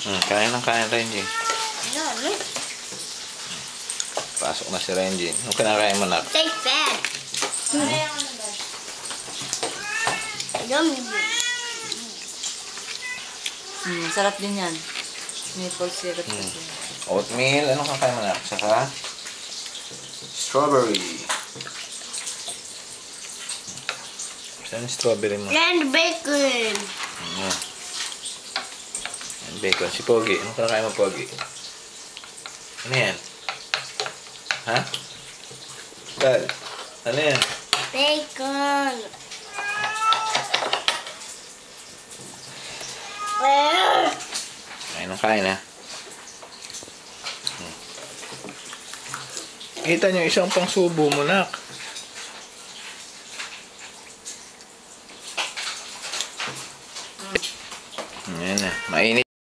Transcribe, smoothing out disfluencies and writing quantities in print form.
Kain ng kain, Renji. Ano? Pasok na si Renji. Anong kinakain mo, nak? Tastes bad. Yummy. Sarap din yan. Maple syrup. Oatmeal. Anong kakain mo, nak? Saka strawberry. Saan yung strawberry mo? And bacon. And bacon. Si Pogi. Anong kinakain mo, Pogi? Ano yan? Ha? Dad, ano yan? Bacon. Kain ng kain, ha? Kita nyo, isang pang subo mo, nak.